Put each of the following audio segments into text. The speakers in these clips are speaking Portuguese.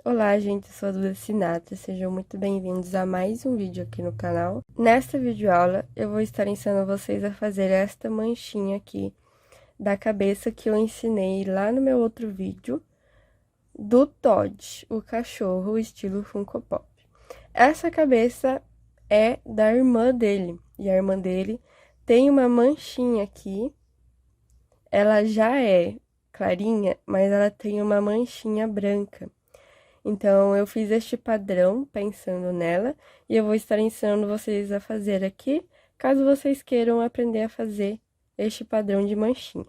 Olá, gente, eu sou a Duda Sinatra, sejam muito bem-vindos a mais um vídeo aqui no canal. Nesta videoaula, eu vou estar ensinando vocês a fazer esta manchinha aqui da cabeça que eu ensinei lá no meu outro vídeo do Todd, o cachorro estilo Funko Pop. Essa cabeça é da irmã dele, e a irmã dele tem uma manchinha aqui, ela já é clarinha, mas ela tem uma manchinha branca. Então, eu fiz este padrão pensando nela e eu vou estar ensinando vocês a fazer aqui, caso vocês queiram aprender a fazer este padrão de manchinha.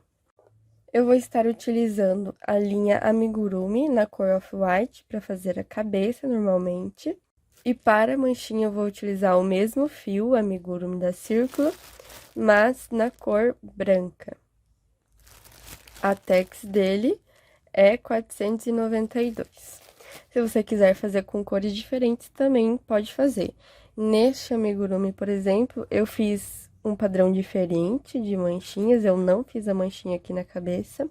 Eu vou estar utilizando a linha Amigurumi na cor Off-White para fazer a cabeça normalmente. E para a manchinha eu vou utilizar o mesmo fio, Amigurumi da Círculo, mas na cor branca. A tex dele é 492. Se você quiser fazer com cores diferentes, também pode fazer. Neste amigurumi, por exemplo, eu fiz um padrão diferente de manchinhas, eu não fiz a manchinha aqui na cabeça,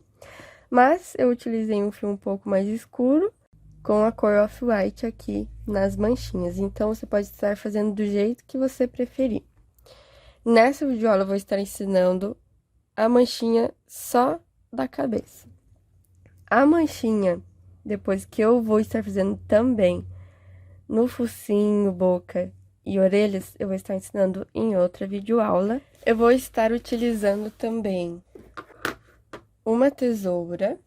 mas eu utilizei um fio um pouco mais escuro com a cor off-white aqui nas manchinhas. Então, você pode estar fazendo do jeito que você preferir. Nessa videoaula, eu vou estar ensinando a manchinha só da cabeça. A manchinha, depois que eu vou estar fazendo também no focinho, boca e orelhas, eu vou estar ensinando em outra videoaula. Eu vou estar utilizando também uma tesoura,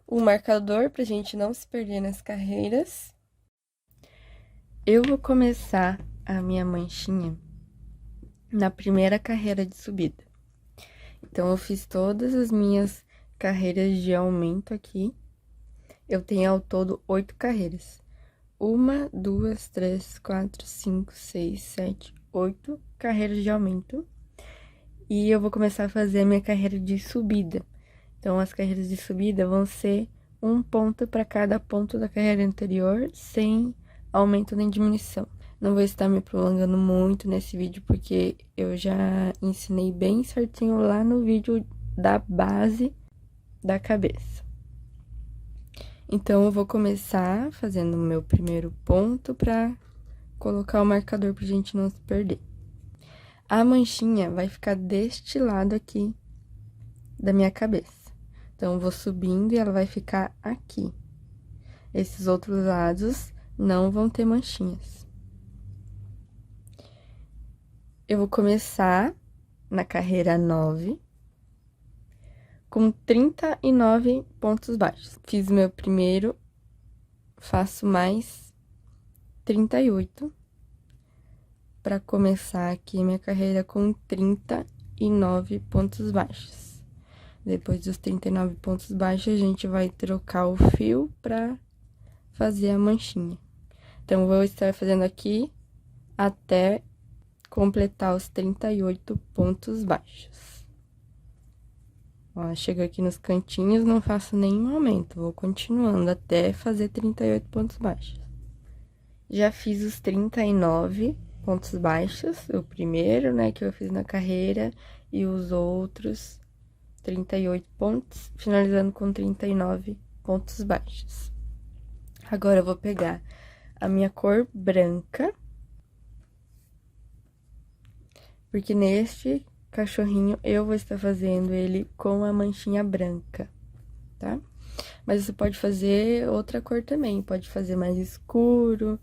um marcador pra gente não se perder nas carreiras. Eu vou começar a minha manchinha na primeira carreira de subida. Então, eu fiz todas as minhas carreiras de aumento aqui. Eu tenho ao todo 8 carreiras. 1, 2, 3, 4, 5, 6, 7, 8 carreiras de aumento. E eu vou começar a fazer a minha carreira de subida. Então, as carreiras de subida vão ser um ponto para cada ponto da carreira anterior, sem aumento nem diminuição. Não vou estar me prolongando muito nesse vídeo, porque eu já ensinei bem certinho lá no vídeo da base da cabeça. Então, eu vou começar fazendo o meu primeiro ponto para colocar o marcador pra gente não se perder. A manchinha vai ficar deste lado aqui da minha cabeça. Então, eu vou subindo e ela vai ficar aqui. Esses outros lados não vão ter manchinhas. Eu vou começar na carreira 9, com 39 pontos baixos. Fiz meu primeiro, faço mais 38, para começar aqui minha carreira com 39 pontos baixos. Depois dos 39 pontos baixos, a gente vai trocar o fio para fazer a manchinha. Então, vou estar fazendo aqui até completar os 38 pontos baixos. Ó, chego aqui nos cantinhos, não faço nenhum aumento, vou continuando até fazer 38 pontos baixos. Já fiz os 39 pontos baixos, o primeiro, né, que eu fiz na carreira, e os outros 38 pontos, finalizando com 39 pontos baixos. Agora, eu vou pegar a minha cor branca, porque neste cachorrinho eu vou estar fazendo ele com a manchinha branca, tá? Mas você pode fazer outra cor também, pode fazer mais escuro,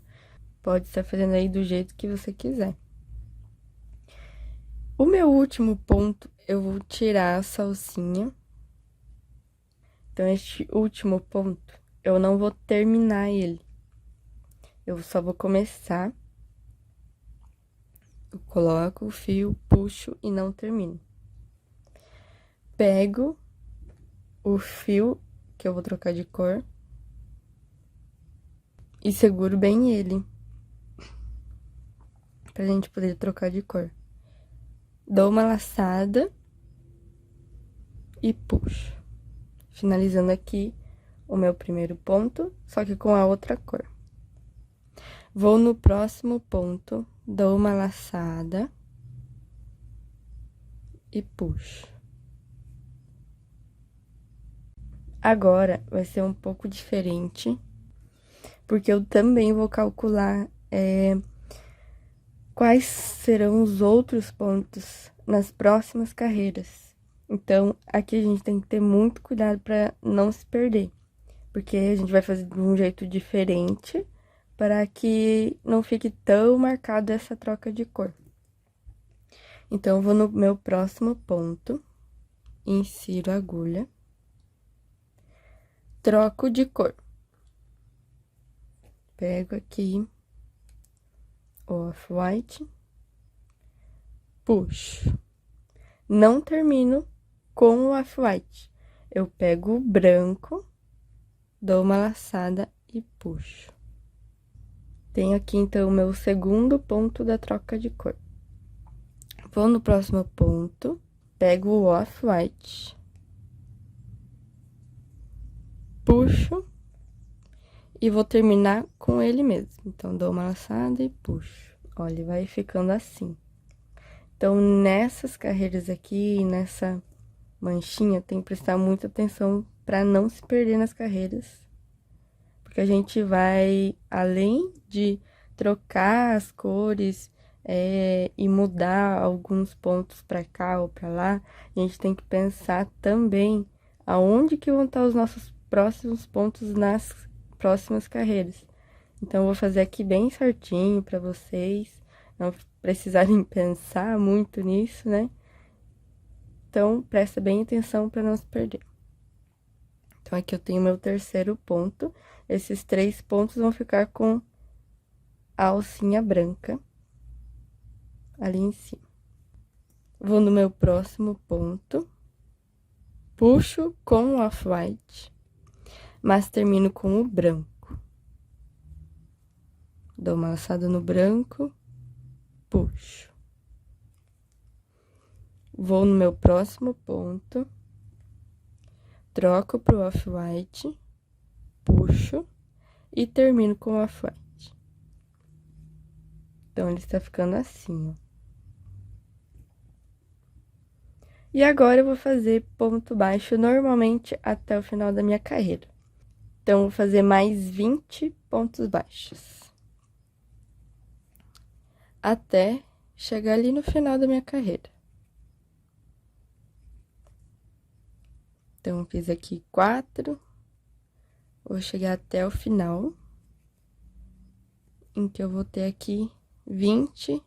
pode estar fazendo aí do jeito que você quiser. O meu último ponto, eu vou tirar a salsinha. Então, este último ponto, eu não vou terminar ele. Eu só vou começar. Eu coloco o fio, puxo e não termino. Pego o fio, que eu vou trocar de cor, e seguro bem ele, pra gente poder trocar de cor. Dou uma laçada e puxo, finalizando aqui o meu primeiro ponto, só que com a outra cor. Vou no próximo ponto, dou uma laçada e puxo. Agora, vai ser um pouco diferente, porque eu também vou calcular quais serão os outros pontos nas próximas carreiras. Então, aqui a gente tem que ter muito cuidado para não se perder, porque a gente vai fazer de um jeito diferente para que não fique tão marcado essa troca de cor. Então, eu vou no meu próximo ponto, insiro a agulha, troco de cor. Pego aqui o off-white, puxo. Não termino com o off-white. Eu pego o branco, dou uma laçada e puxo. Tenho aqui, então, o meu segundo ponto da troca de cor. Vou no próximo ponto, pego o off-white, puxo e vou terminar com ele mesmo. Então, dou uma laçada e puxo. Olha, vai ficando assim. Então, nessas carreiras aqui, nessa manchinha, tem que prestar muita atenção para não se perder nas carreiras. Porque a gente vai, além de trocar as cores e mudar alguns pontos para cá ou para lá, a gente tem que pensar também aonde que vão estar os nossos próximos pontos nas próximas carreiras. Então, eu vou fazer aqui bem certinho para vocês não precisarem pensar muito nisso, né? Então, presta bem atenção para não se perder. Então, aqui eu tenho meu terceiro ponto. Esses 3 pontos vão ficar com a alcinha branca ali em cima. Vou no meu próximo ponto, puxo com o off-white, mas termino com o branco. Dou uma laçada no branco, puxo. Vou no meu próximo ponto, troco pro off-white, puxo e termino com o off-white. Então, ele está ficando assim, ó. E agora eu vou fazer ponto baixo normalmente até o final da minha carreira. Então, eu vou fazer mais 20 pontos baixos. Até chegar ali no final da minha carreira. Então, eu fiz aqui 4. Vou chegar até o final. Em que eu vou ter aqui 20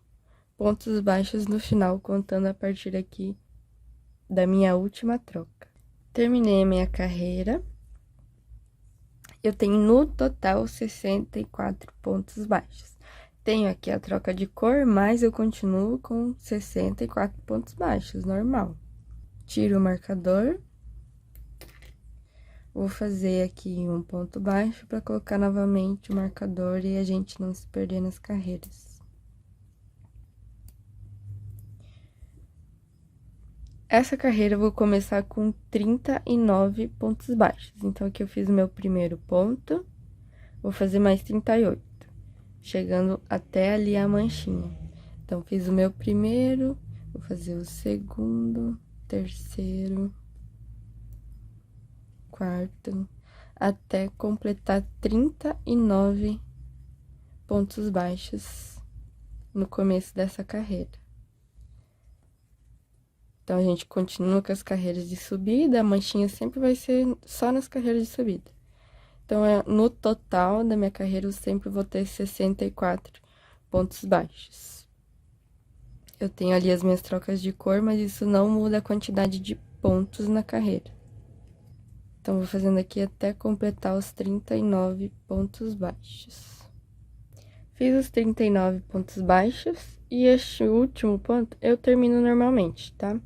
pontos baixos no final, contando a partir aqui da minha última troca. Terminei a minha carreira. Eu tenho no total 64 pontos baixos. Tenho aqui a troca de cor, mas eu continuo com 64 pontos baixos, normal. Tiro o marcador. Vou fazer aqui um ponto baixo para colocar novamente o marcador e a gente não se perder nas carreiras. Essa carreira eu vou começar com 39 pontos baixos. Então, aqui eu fiz o meu primeiro ponto, vou fazer mais 38, chegando até ali a manchinha. Então, fiz o meu primeiro, vou fazer o segundo, terceiro, quarto, até completar 39 pontos baixos no começo dessa carreira. Então, a gente continua com as carreiras de subida, a manchinha sempre vai ser só nas carreiras de subida. Então, no total da minha carreira, eu sempre vou ter 64 pontos baixos. Eu tenho ali as minhas trocas de cor, mas isso não muda a quantidade de pontos na carreira. Então, vou fazendo aqui até completar os 39 pontos baixos. Fiz os 39 pontos baixos e este último ponto eu termino normalmente, tá?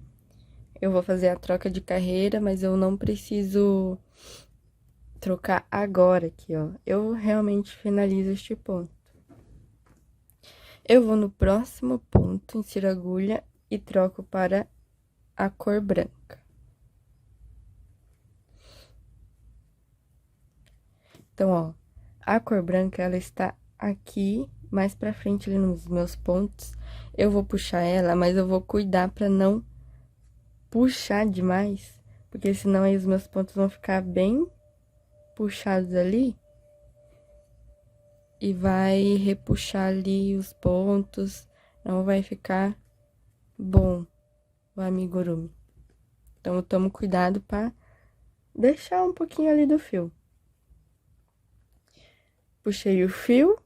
Eu vou fazer a troca de carreira, mas eu não preciso trocar agora aqui, ó. Eu realmente finalizo este ponto. Eu vou no próximo ponto, insiro a agulha e troco para a cor branca. Então, ó, a cor branca, ela está aqui, mais pra frente ali nos meus pontos. Eu vou puxar ela, mas eu vou cuidar pra não puxar demais, porque senão aí os meus pontos vão ficar bem puxados ali. e vai repuxar ali os pontos, não vai ficar bom o amigurumi. Então, eu tomo cuidado para deixar um pouquinho ali do fio. Puxei o fio,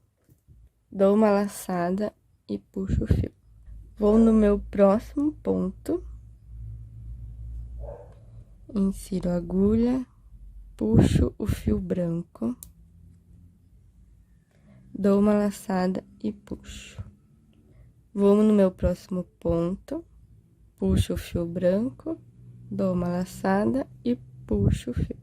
dou uma laçada e puxo o fio. Vou no meu próximo ponto, insiro a agulha, puxo o fio branco, dou uma laçada e puxo. Vou no meu próximo ponto, puxo o fio branco, dou uma laçada e puxo o fio.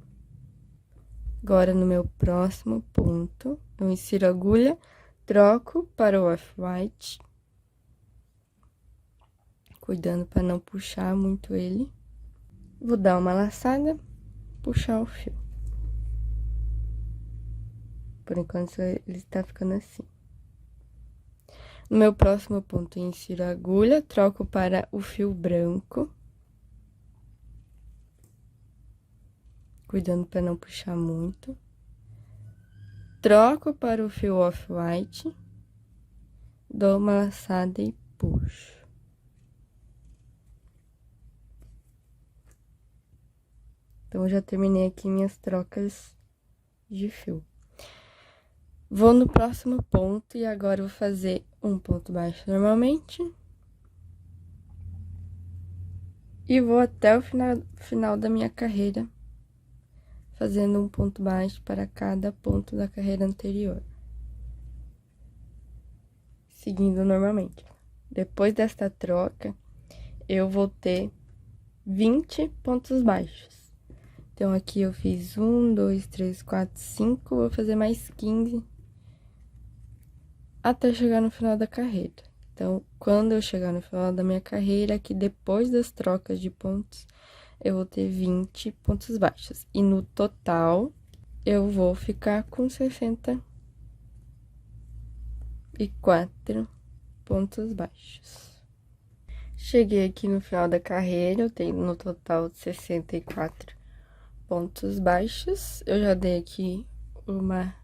Agora, no meu próximo ponto, eu insiro a agulha, troco para o off-white, cuidando para não puxar muito ele. Vou dar uma laçada, puxar o fio. Por enquanto, ele está ficando assim. No meu próximo ponto, insiro a agulha, troco para o fio branco, cuidando para não puxar muito. Troco para o fio off-white, dou uma laçada e puxo. Então, eu já terminei aqui minhas trocas de fio. Vou no próximo ponto e agora eu vou fazer um ponto baixo normalmente. E vou até o final da minha carreira, fazendo um ponto baixo para cada ponto da carreira anterior. Seguindo normalmente. Depois desta troca, eu vou ter 20 pontos baixos. Então, aqui eu fiz 1, 2, 3, 4, 5, vou fazer mais 15 até chegar no final da carreira. Então, quando eu chegar no final da minha carreira, aqui depois das trocas de pontos, eu vou ter 20 pontos baixos. E no total, eu vou ficar com 64 pontos baixos. Cheguei aqui no final da carreira, eu tenho no total 64 pontos baixos. Eu já dei aqui uma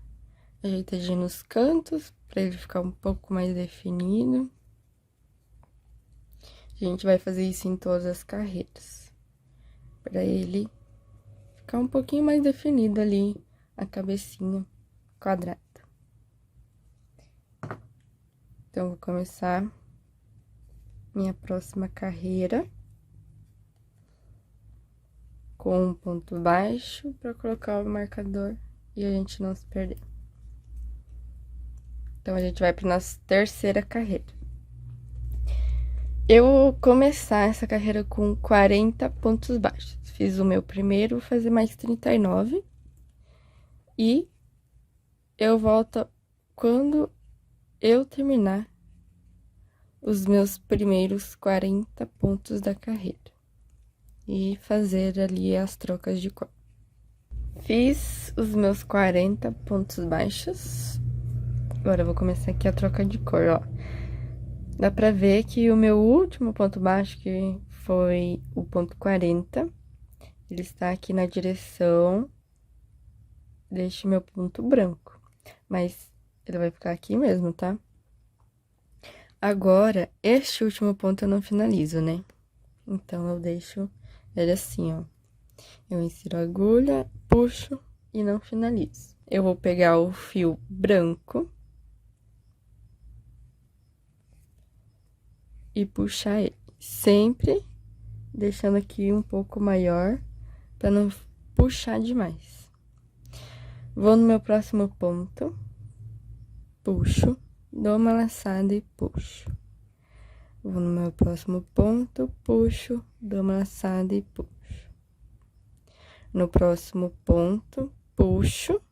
ajeitadinha nos cantos, para ele ficar um pouco mais definido. A gente vai fazer isso em todas as carreiras, para ele ficar um pouquinho mais definido ali, a cabecinha quadrada. Então, vou começar minha próxima carreira com um ponto baixo para colocar o marcador e a gente não se perder. Então, a gente vai para nossa terceira carreira. Eu vou começar essa carreira com 40 pontos baixos. Fiz o meu primeiro, vou fazer mais 39. E eu volto quando eu terminar os meus primeiros 40 pontos da carreira. E fazer ali as trocas de cor. Fiz os meus 40 pontos baixos. Agora eu vou começar aqui a troca de cor, ó. Dá pra ver que o meu último ponto baixo, que foi o ponto 40, ele está aqui na direção deste meu ponto branco. Mas ele vai ficar aqui mesmo, tá? Agora, este último ponto eu não finalizo, né? Então, eu deixo ele assim, ó. Eu insiro a agulha, puxo e não finalizo. Eu vou pegar o fio branco e puxar ele. Sempre deixando aqui um pouco maior, para não puxar demais. Vou no meu próximo ponto, puxo, dou uma laçada e puxo. Vou no meu próximo ponto, puxo, dou uma laçada e puxo. No próximo ponto, puxo,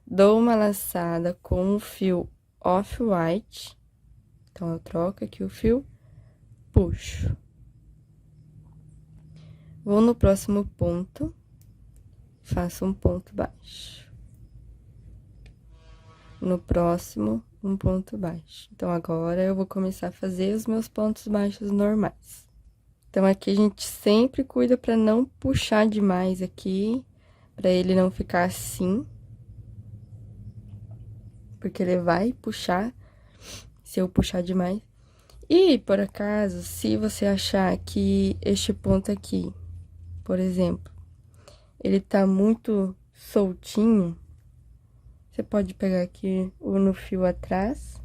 dou uma laçada com o fio off-white. Então, eu troco aqui o fio, puxo. Vou no próximo ponto, faço um ponto baixo. No próximo, um ponto baixo. Então, agora eu vou começar a fazer os meus pontos baixos normais. Então, aqui a gente sempre cuida para não puxar demais aqui, para ele não ficar assim. porque ele vai puxar se eu puxar demais. E, por acaso, se você achar que este ponto aqui, por exemplo, ele tá muito soltinho, você pode pegar aqui no fio atrás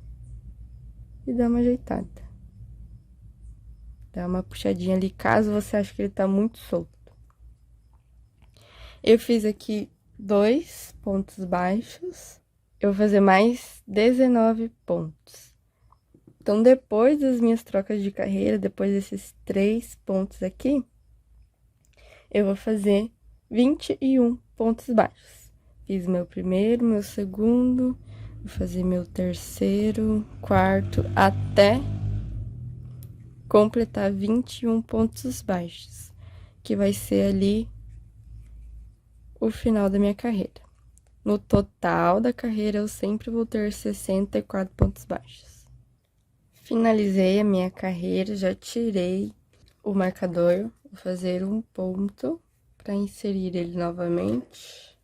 e dar uma ajeitada. Dá uma puxadinha ali, caso você ache que ele tá muito solto. Eu fiz aqui 2 pontos baixos. Eu vou fazer mais 19 pontos. Então, depois das minhas trocas de carreira, depois desses 3 pontos aqui, eu vou fazer 21 pontos baixos. Fiz meu primeiro, meu segundo, vou fazer meu terceiro, quarto, até completar 21 pontos baixos, que vai ser ali o final da minha carreira. No total da carreira, eu sempre vou ter 64 pontos baixos. Finalizei a minha carreira, já tirei o marcador, vou fazer um ponto para inserir ele novamente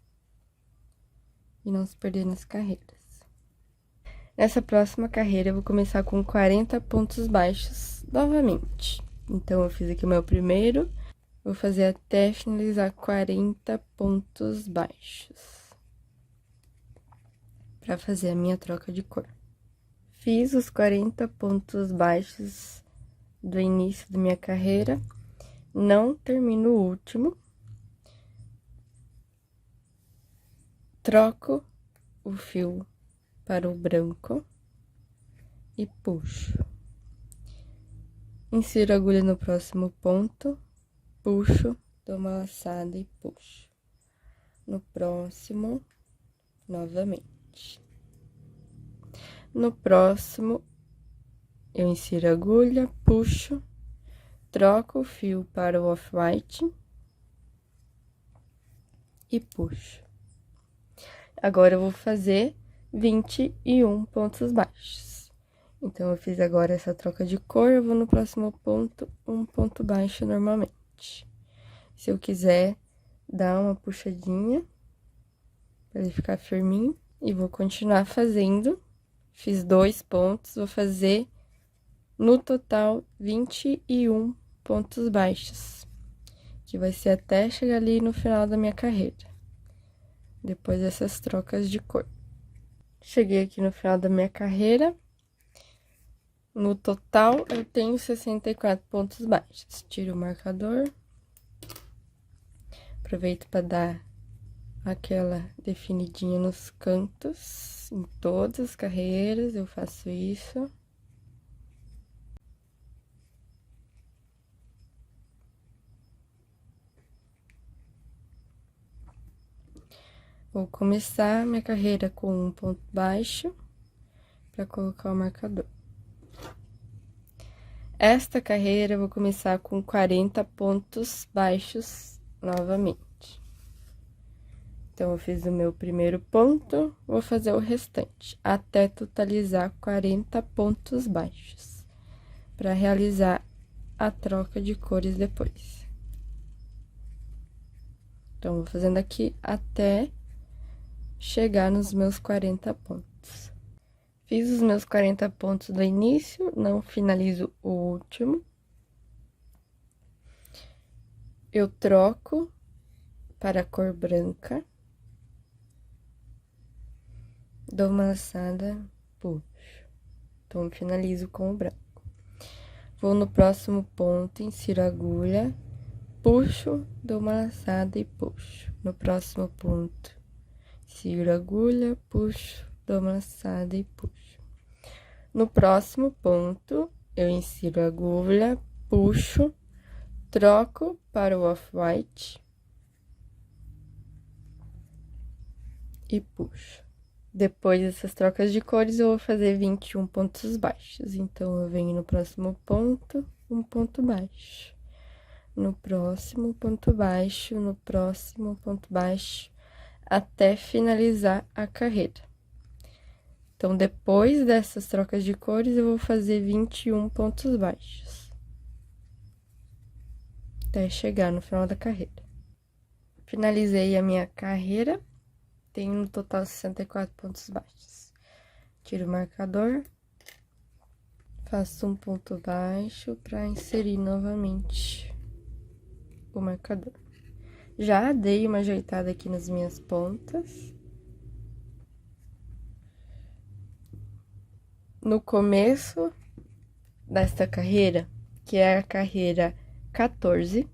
e não se perder nas carreiras. Nessa próxima carreira, eu vou começar com 40 pontos baixos novamente. Então, eu fiz aqui o meu primeiro, vou fazer até finalizar 40 pontos baixos para fazer a minha troca de cor. Fiz os 40 pontos baixos do início da minha carreira, não termino o último. Troco o fio para o branco e puxo. Insiro a agulha no próximo ponto, puxo, dou uma laçada e puxo. No próximo, novamente. No próximo, eu insiro a agulha, puxo, troco o fio para o off-white e puxo. Agora, eu vou fazer 21 pontos baixos. Então, eu fiz agora essa troca de cor, eu vou no próximo ponto, um ponto baixo normalmente. Se eu quiser dar uma puxadinha, para ele ficar firminho, e vou continuar fazendo. Fiz 2 pontos, vou fazer no total 21 pontos baixos, que vai ser até chegar ali no final da minha carreira, depois dessas trocas de cor. Cheguei aqui no final da minha carreira, no total eu tenho 64 pontos baixos. Tiro o marcador, aproveito para dar aquela definidinha nos cantos, em todas as carreiras eu faço isso. Vou começar minha carreira com um ponto baixo para colocar o marcador. Esta carreira eu vou começar com 40 pontos baixos novamente. Então, eu fiz o meu primeiro ponto, vou fazer o restante, até totalizar 40 pontos baixos, para realizar a troca de cores depois. Então, vou fazendo aqui até chegar nos meus 40 pontos. Fiz os meus 40 pontos do início, não finalizo o último. Eu troco para a cor branca. Dou uma laçada, puxo. Então, finalizo com o branco. Vou no próximo ponto, insiro a agulha, puxo, dou uma laçada e puxo. No próximo ponto, insiro a agulha, puxo, dou uma laçada e puxo. No próximo ponto, eu insiro a agulha, puxo, troco para o off-white e puxo. Depois dessas trocas de cores, eu vou fazer 21 pontos baixos. Então, eu venho no próximo ponto, um ponto baixo. No próximo, ponto baixo, no próximo, ponto baixo, até finalizar a carreira. Então, depois dessas trocas de cores, eu vou fazer 21 pontos baixos. Até chegar no final da carreira. Finalizei a minha carreira. Tenho no total 64 pontos baixos. Tiro o marcador, faço um ponto baixo para inserir novamente o marcador. Já dei uma ajeitada aqui nas minhas pontas. No começo desta carreira, que é a carreira 14,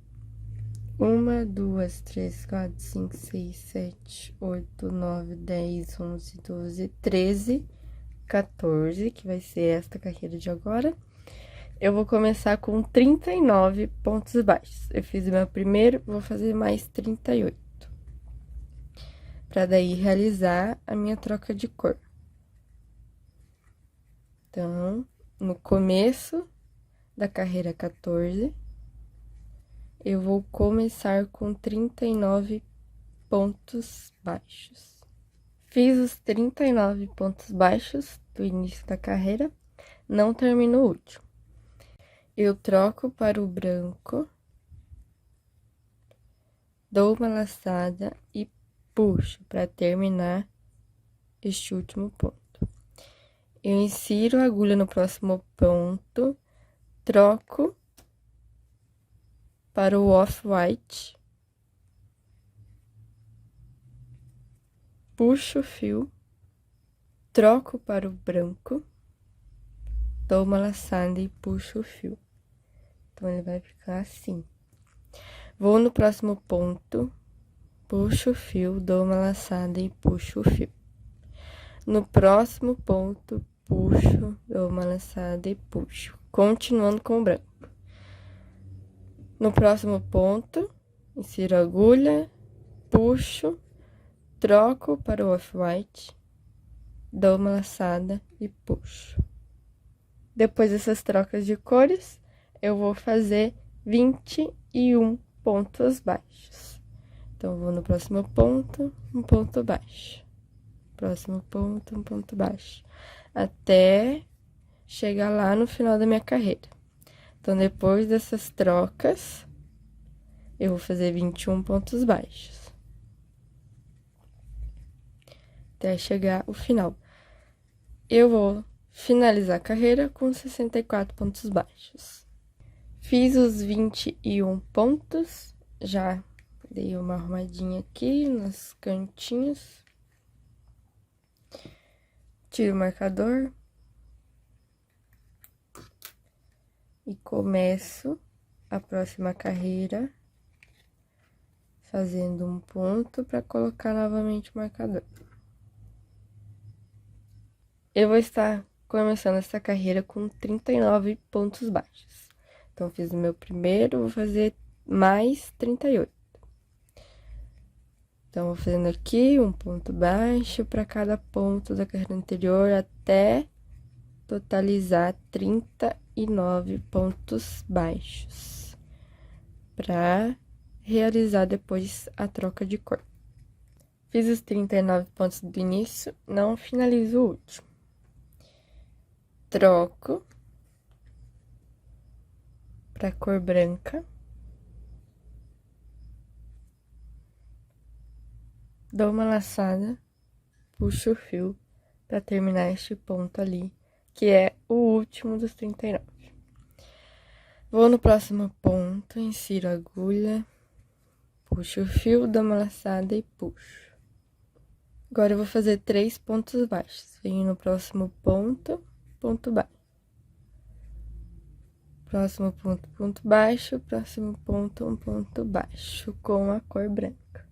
1, 2, 3, 4, 5, 6, 7, 8, 9, 10, 11, 12, 13, 14, que vai ser esta carreira de agora. Eu vou começar com 39 pontos baixos. Eu fiz o meu primeiro, vou fazer mais 38. Pra daí realizar a minha troca de cor. Então, no começo da carreira 14, eu vou começar com 39 pontos baixos. Fiz os 39 pontos baixos do início da carreira, não termino o último. Eu troco para o branco, dou uma laçada e puxo para terminar este último ponto. Eu insiro a agulha no próximo ponto, troco para o off-white, puxo o fio, troco para o branco, dou uma laçada e puxo o fio. Então, ele vai ficar assim. Vou no próximo ponto, puxo o fio, dou uma laçada e puxo o fio. No próximo ponto, puxo, dou uma laçada e puxo, continuando com o branco. No próximo ponto, insiro a agulha, puxo, troco para o off-white, dou uma laçada e puxo. Depois dessas trocas de cores, eu vou fazer 21 pontos baixos. Então, vou no próximo ponto, um ponto baixo. Próximo ponto, um ponto baixo. Até chegar lá no final da minha carreira. Então, depois dessas trocas, eu vou fazer 21 pontos baixos. Até chegar o final. Eu vou finalizar a carreira com 64 pontos baixos. Fiz os 21 pontos, já dei uma arrumadinha aqui nos cantinhos. Tiro o marcador. E começo a próxima carreira fazendo um ponto para colocar novamente o marcador. Eu vou estar começando essa carreira com 39 pontos baixos. Então, fiz o meu primeiro, vou fazer mais 38. Então, vou fazendo aqui um ponto baixo para cada ponto da carreira anterior até totalizar 39 pontos baixos. Para realizar depois a troca de cor. Fiz os 39 pontos do início, não finalizo o último. Troco para cor branca. Dou uma laçada, puxo o fio para terminar este ponto ali, que é o último dos 39. Vou no próximo ponto, insiro a agulha, puxo o fio, dou uma laçada e puxo. Agora, eu vou fazer 3 pontos baixos. Venho no próximo ponto, ponto baixo. Próximo ponto, ponto baixo. Próximo ponto, um ponto baixo, com a cor branca.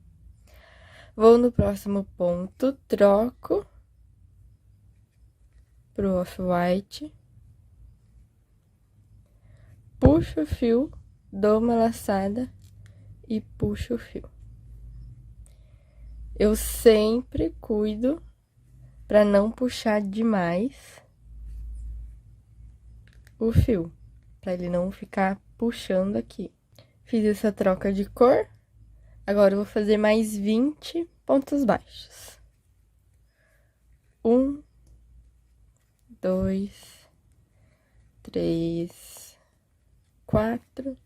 Vou no próximo ponto, troco pro off-white. Puxo o fio, dou uma laçada e puxo o fio. Eu sempre cuido para não puxar demais o fio, para ele não ficar puxando aqui. Fiz essa troca de cor, agora eu vou fazer mais 20 pontos baixos. 1, 2, 3, 4.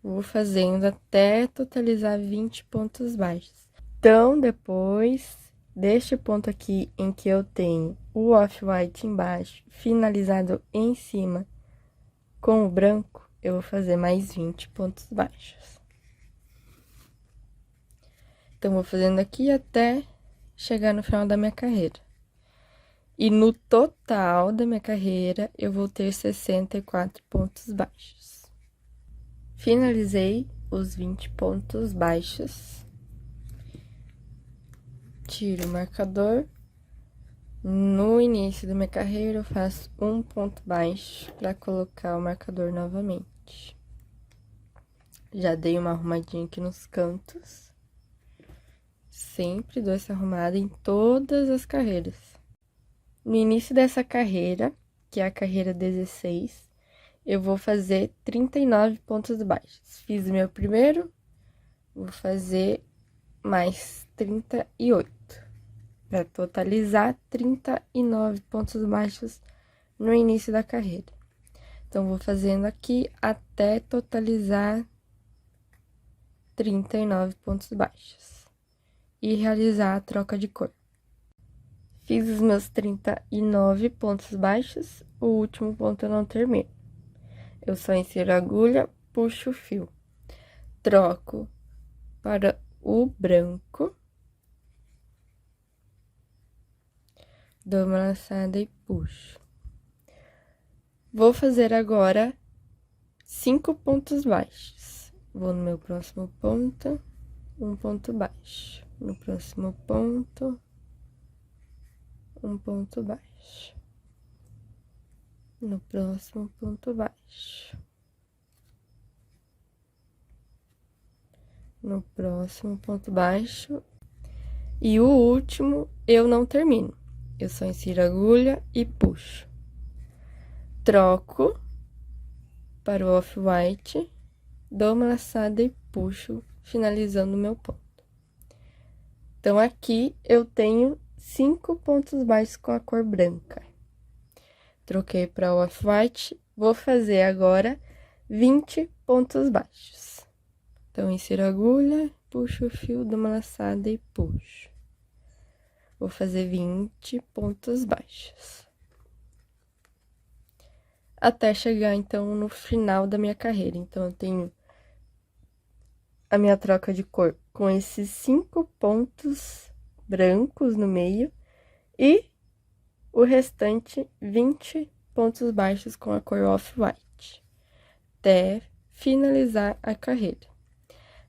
Vou fazendo até totalizar 20 pontos baixos. Então, depois deste ponto aqui em que eu tenho o off-white embaixo, finalizado em cima com o branco, eu vou fazer mais 20 pontos baixos. Então, vou fazendo aqui até chegar no final da minha carreira. E no total da minha carreira, eu vou ter 64 pontos baixos. Finalizei os 20 pontos baixos. Tiro o marcador. No início da minha carreira, eu faço um ponto baixo para colocar o marcador novamente. Já dei uma arrumadinha aqui nos cantos. Sempre dou essa arrumada em todas as carreiras. No início dessa carreira, que é a carreira 16, eu vou fazer 39 pontos baixos. Fiz o meu primeiro, vou fazer mais 38, para totalizar 39 pontos baixos no início da carreira. Então, vou fazendo aqui até totalizar 39 pontos baixos e realizar a troca de cor. Fiz os meus 39 pontos baixos, o último ponto eu não termino. Eu só insiro a agulha, puxo o fio, troco para o branco, dou uma laçada e puxo. Vou fazer agora 5 pontos baixos. Vou no meu próximo ponto, um ponto baixo. No próximo ponto, um ponto baixo. No próximo ponto baixo. No próximo ponto baixo. E o último eu não termino. Eu só insiro a agulha e puxo. Troco para o off-white, dou uma laçada e puxo, finalizando o meu ponto. Então, aqui eu tenho 5 pontos baixos com a cor branca. Troquei para o off-white, vou fazer agora 20 pontos baixos. Então, insiro a agulha, puxo o fio, dou uma laçada e puxo. Vou fazer 20 pontos baixos. Até chegar, então, no final da minha carreira. Então, eu tenho a minha troca de cor com esses 5 pontos brancos no meio e o restante 20 pontos baixos com a cor off-white, até finalizar a carreira.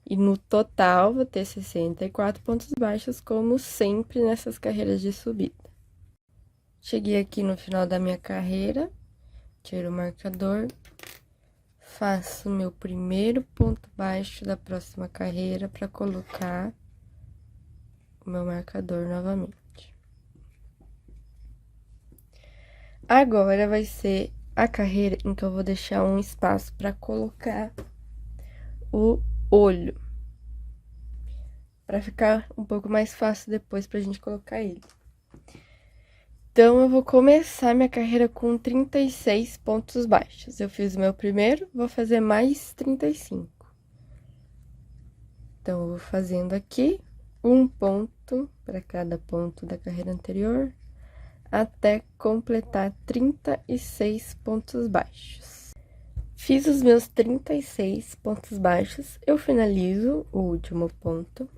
E no total, vou ter 64 pontos baixos, como sempre nessas carreiras de subida. Cheguei aqui no final da minha carreira, tiro o marcador, faço meu primeiro ponto baixo da próxima carreira para colocar o meu marcador novamente. Agora vai ser a carreira em que eu vou deixar um espaço para colocar o olho, para ficar um pouco mais fácil depois pra gente colocar ele. Então, eu vou começar minha carreira com 36 pontos baixos. Eu fiz o meu primeiro, vou fazer mais 35. Então, eu vou fazendo aqui um ponto para cada ponto da carreira anterior, até completar 36 pontos baixos. Fiz os meus 36 pontos baixos, eu finalizo o último ponto.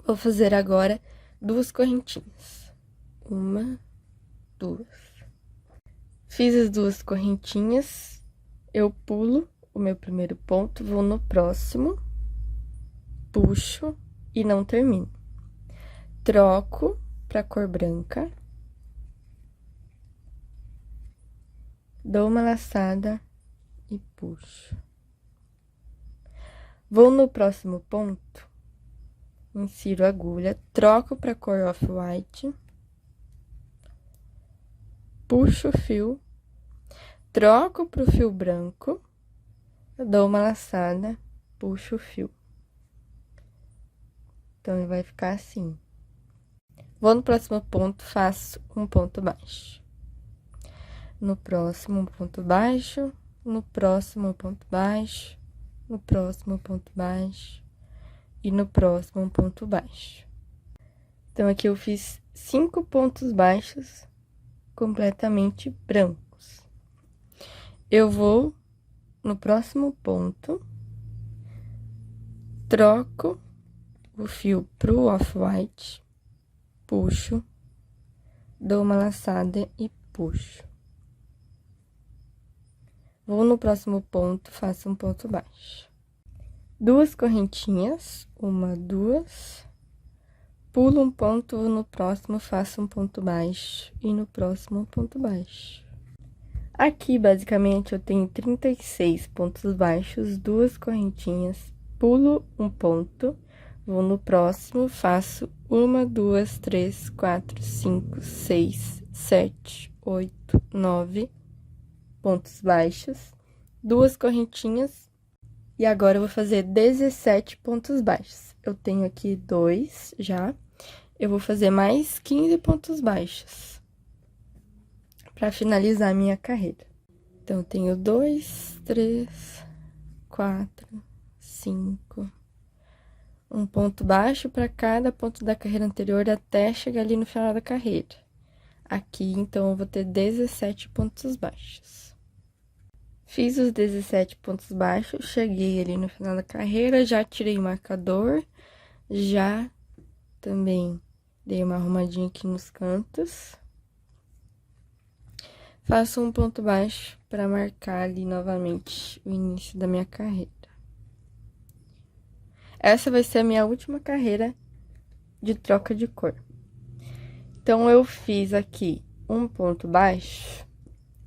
Vou fazer agora 2 correntinhas. 1, 2. Fiz as 2 correntinhas, eu pulo o meu primeiro ponto, vou no próximo, puxo e não termino. Troco para cor branca, dou uma laçada e puxo. Vou no próximo ponto, insiro a agulha, troco para cor off-white, puxo o fio, troco pro fio branco, dou uma laçada, puxo o fio. Então, ele vai ficar assim. Vou no próximo ponto, faço um ponto baixo. No próximo, um ponto baixo, no próximo, um ponto baixo, no próximo, um ponto baixo e no próximo, um ponto baixo. Então, aqui eu fiz 5 pontos baixos completamente brancos. Eu vou no próximo ponto, troco o fio pro off-white, puxo, dou uma laçada e puxo. Vou no próximo ponto, faço um ponto baixo. 2 correntinhas, 1, 2, pulo um ponto, vou no próximo, faço um ponto baixo e no próximo um ponto baixo. Aqui, basicamente, eu tenho 36 pontos baixos, 2 correntinhas, pulo um ponto, vou no próximo, faço 1, 2, 3, 4, 5, 6, 7, 8, 9 pontos baixos, 2 correntinhas, e agora eu vou fazer 17 pontos baixos. Eu tenho aqui 2 já, eu vou fazer mais 15 pontos baixos para finalizar a minha carreira. Então, eu tenho 2, 3, 4, 5, um ponto baixo para cada ponto da carreira anterior até chegar ali no final da carreira. Aqui, então, eu vou ter 17 pontos baixos. Fiz os 17 pontos baixos, cheguei ali no final da carreira, já tirei o marcador, já também dei uma arrumadinha aqui nos cantos. Faço um ponto baixo para marcar ali novamente o início da minha carreira. Essa vai ser a minha última carreira de troca de cor. Então, eu fiz aqui um ponto baixo,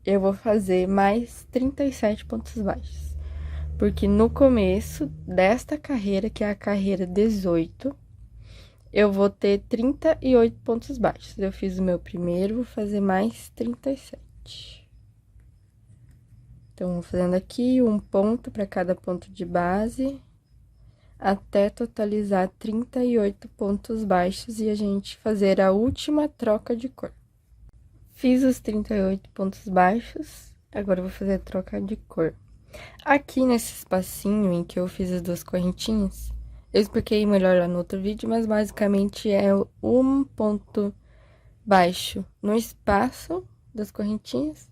eu vou fazer mais 37 pontos baixos. Porque no começo desta carreira, que é a carreira 18, eu vou ter 38 pontos baixos. Eu fiz o meu primeiro, vou fazer mais 37. Então, vou fazendo aqui um ponto para cada ponto de base, até totalizar 38 pontos baixos e a gente fazer a última troca de cor. Fiz os 38 pontos baixos, agora eu vou fazer a troca de cor. Aqui nesse espacinho em que eu fiz as 2 correntinhas, eu expliquei melhor lá no outro vídeo, mas basicamente é um ponto baixo no espaço das correntinhas.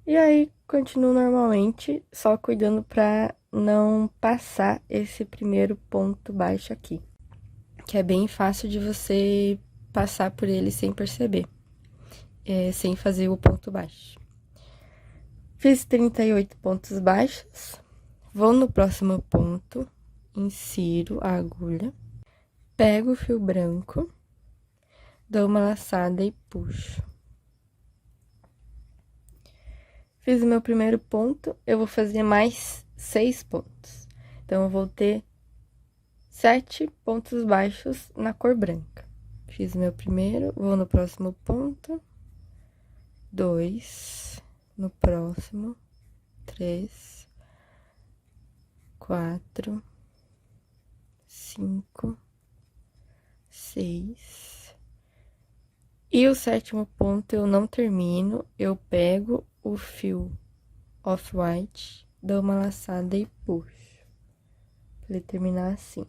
E aí, continuo normalmente, só cuidando pra não passar esse primeiro ponto baixo aqui. Que é bem fácil de você passar por ele sem perceber, sem fazer o ponto baixo. Fiz 38 pontos baixos, vou no próximo ponto, insiro a agulha, pego o fio branco, dou uma laçada e puxo. Fiz o meu primeiro ponto, eu vou fazer mais 6 pontos. Então, eu vou ter 7 pontos baixos na cor branca. Fiz o meu primeiro, vou no próximo ponto, 2, no próximo, 3, 4, 5, 6. E o 7º ponto eu não termino, eu pego o fio off-white, dou uma laçada e puxo, pra ele terminar assim.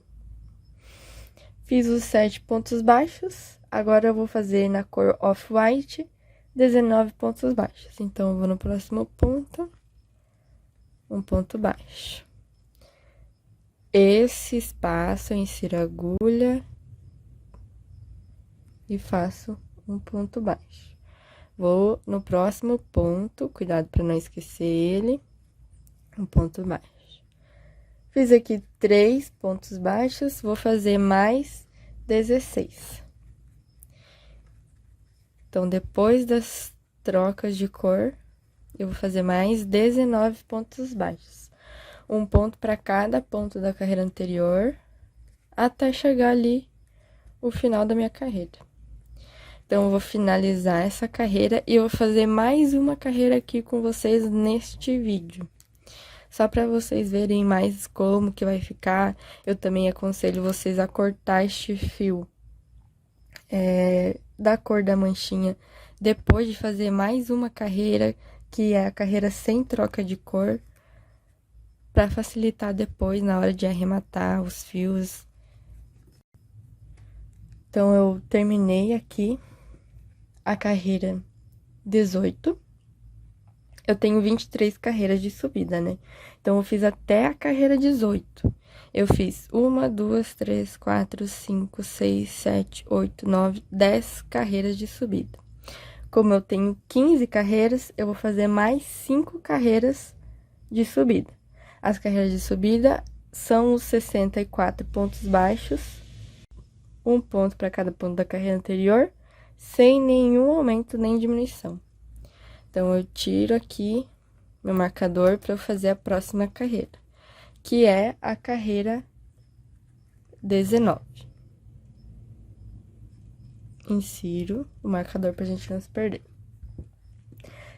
Fiz os 7 pontos baixos, agora eu vou fazer na cor off-white 19 pontos baixos. Então, eu vou no próximo ponto, um ponto baixo. Esse espaço eu insiro a agulha e faço um ponto baixo. Vou no próximo ponto, cuidado para não esquecer ele, um ponto baixo. Fiz aqui 3 pontos baixos, vou fazer mais 16. Então, depois das trocas de cor, eu vou fazer mais 19 pontos baixos. Um ponto para cada ponto da carreira anterior, até chegar ali o final da minha carreira. Então, eu vou finalizar essa carreira e eu vou fazer mais uma carreira aqui com vocês neste vídeo. Só para vocês verem mais como que vai ficar, eu também aconselho vocês a cortar este fio da cor da manchinha, depois de fazer mais uma carreira, que é a carreira sem troca de cor, para facilitar depois na hora de arrematar os fios. Então, eu terminei aqui a carreira 18. Eu tenho 23 carreiras de subida, né? Então, eu fiz até a carreira 18. Eu fiz 1, 2, 3, 4, 5, 6, 7, 8, 9, 10 carreiras de subida. Como eu tenho 15 carreiras, eu vou fazer mais 5 carreiras de subida. As carreiras de subida são os 64 pontos baixos, um ponto para cada ponto da carreira anterior, sem nenhum aumento nem diminuição. Então, eu tiro aqui meu marcador para eu fazer a próxima carreira, que é a carreira 19. Insiro o marcador pra gente não se perder.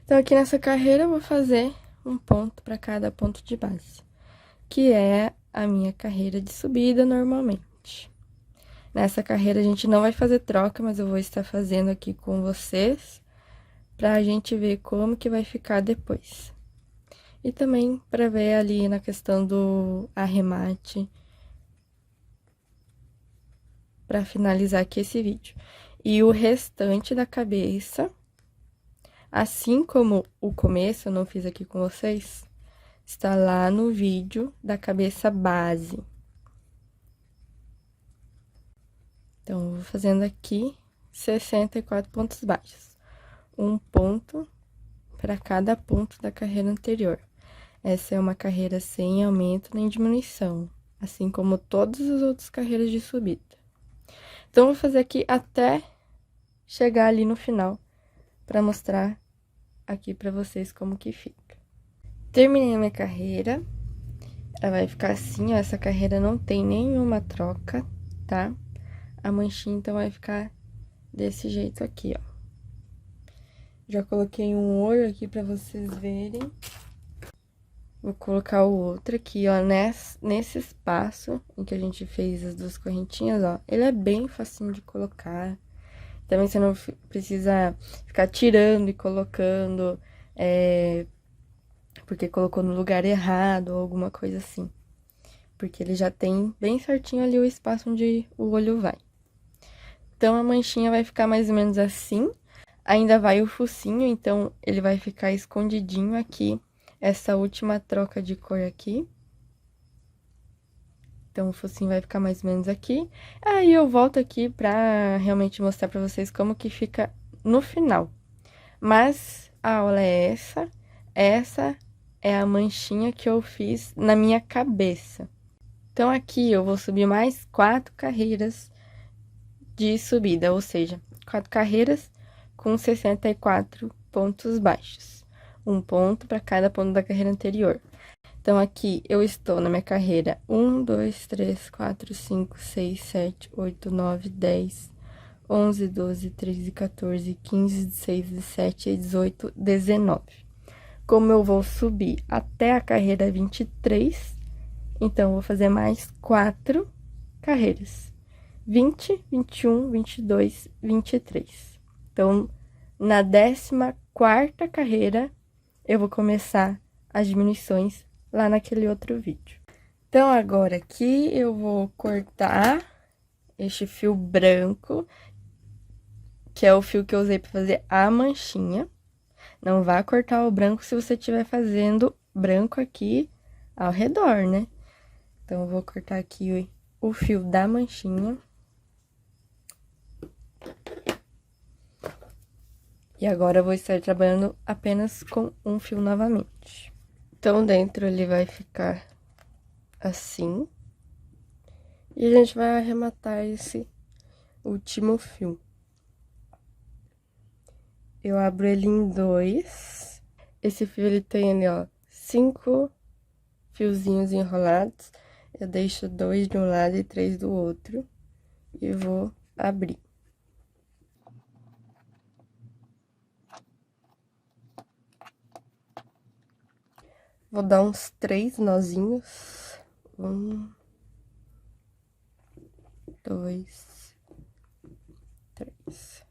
Então, aqui nessa carreira, eu vou fazer um ponto para cada ponto de base, que é a minha carreira de subida normalmente. Nessa carreira, a gente não vai fazer troca, mas eu vou estar fazendo aqui com vocês, pra gente ver como que vai ficar depois. E também para ver ali na questão do arremate, para finalizar aqui esse vídeo. E o restante da cabeça, assim como o começo eu não fiz aqui com vocês, está lá no vídeo da cabeça base. Então, eu vou fazendo aqui 64 pontos baixos. Um ponto para cada ponto da carreira anterior. Essa é uma carreira sem aumento nem diminuição, assim como todas as outras carreiras de subida. Então, eu vou fazer aqui até chegar ali no final, para mostrar aqui para vocês como que fica. Terminei a minha carreira, ela vai ficar assim, ó, essa carreira não tem nenhuma troca, tá? A manchinha, então, vai ficar desse jeito aqui, ó. Já coloquei um olho aqui para vocês verem. Vou colocar o outro aqui, ó, nesse espaço em que a gente fez as duas correntinhas, ó. Ele é bem facinho de colocar. Também você não precisa ficar tirando e colocando, porque colocou no lugar errado ou alguma coisa assim. Porque ele já tem bem certinho ali o espaço onde o olho vai. Então, a manchinha vai ficar mais ou menos assim. Ainda vai o focinho, então ele vai ficar escondidinho aqui, essa última troca de cor aqui. Então, o focinho vai ficar mais ou menos aqui. Aí, eu volto aqui pra realmente mostrar pra vocês como que fica no final. Mas, a aula é essa. Essa é a manchinha que eu fiz na minha cabeça. Então, aqui eu vou subir mais 4 carreiras de subida, ou seja, 4 carreiras com 64 pontos baixos. Um ponto para cada ponto da carreira anterior. Então, aqui eu estou na minha carreira 1, 2, 3, 4, 5, 6, 7, 8, 9, 10, 11, 12, 13, 14, 15, 16, 17, 18, 19. Como eu vou subir até a carreira 23, então, eu vou fazer mais 4 carreiras. 20, 21, 22, 23. Então, na 14ª carreira, eu vou começar as diminuições lá naquele outro vídeo. Então, agora aqui eu vou cortar este fio branco, que é o fio que eu usei para fazer a manchinha. Não vá cortar o branco se você estiver fazendo branco aqui ao redor, né? Então, eu vou cortar aqui o fio da manchinha. E agora, eu vou estar trabalhando apenas com um fio novamente. Então, dentro ele vai ficar assim. E a gente vai arrematar esse último fio. Eu abro ele em 2. Esse fio, ele tem ali, ó, 5 fiozinhos enrolados. Eu deixo 2 de um lado e 3 do outro. E vou abrir. Vou dar uns 3 nozinhos. 1, 2, 3.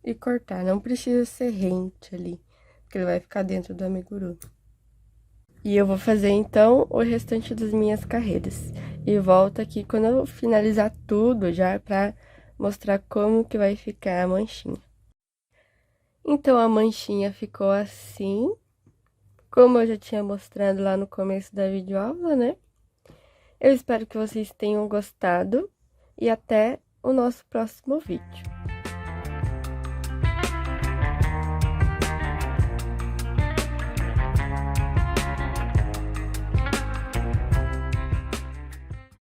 E cortar. Não precisa ser rente ali, porque ele vai ficar dentro do amigurumi. E eu vou fazer, então, o restante das minhas carreiras. e volto aqui quando eu finalizar tudo já pra mostrar como que vai ficar a manchinha. Então, a manchinha ficou assim, como eu já tinha mostrado lá no começo da videoaula, né? Eu espero que vocês tenham gostado e até o nosso próximo vídeo.